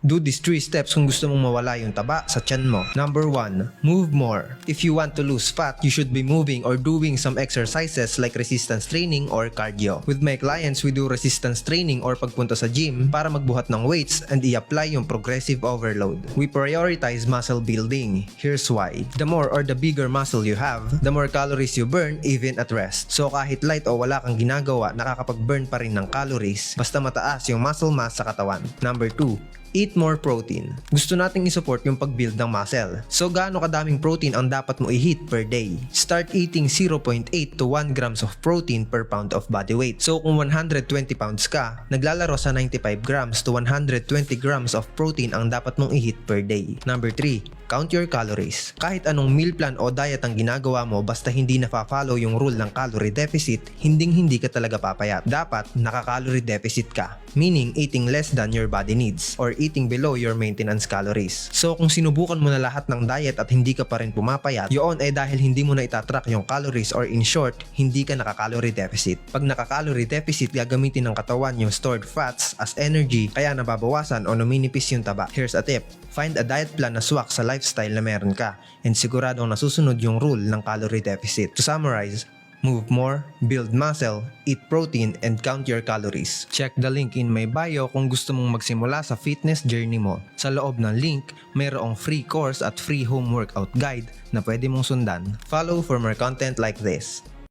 Do these 3 steps kung gusto mong mawala yung taba sa tiyan mo. Number 1. Move more. If you want to lose fat, you should be moving or doing some exercises like resistance training or cardio. With my clients, we do resistance training or pagpunta sa gym para magbuhat ng weights and i-apply yung progressive overload. We prioritize muscle building. Here's why. The more or the bigger muscle you have, the more calories you burn even at rest. So kahit light o wala kang ginagawa, nakakapag-burn pa rin ng calories basta mataas yung muscle mass sa katawan. Number 2. Eat more protein. Gusto nating isupport yung pag-build ng muscle. So gaano kadaming protein ang dapat mo i-hit per day? Start eating 0.8 to 1 grams of protein per pound of body weight. So kung 120 pounds ka, naglalaro sa 95 grams to 120 grams of protein ang dapat mong i-hit per day. Number 3. Count your calories. Kahit anong meal plan o diet ang ginagawa mo, basta hindi na-follow yung rule ng calorie deficit, hindi ka talaga papayat. Dapat naka-calorie deficit ka, meaning eating less than your body needs or eating below your maintenance calories. So kung sinubukan mo na lahat ng diet at hindi ka pa rin pumapayat, yun ay dahil hindi mo na itatrack yung calories or in short, hindi ka naka-calorie deficit. Pag naka-calorie deficit, gagamitin ng katawan yung stored fats as energy, kaya nababawasan o numinipis yung taba. Here's a tip. Find a diet plan na swak sa lifestyle na meron ka and siguradong nasusunod yung rule ng calorie deficit. To summarize, move more, build muscle, eat protein, and count your calories. Check the link in my bio kung gusto mong magsimula sa fitness journey mo. Sa loob ng link, mayroong free course at free home workout guide na pwede mong sundan. Follow for more content like this.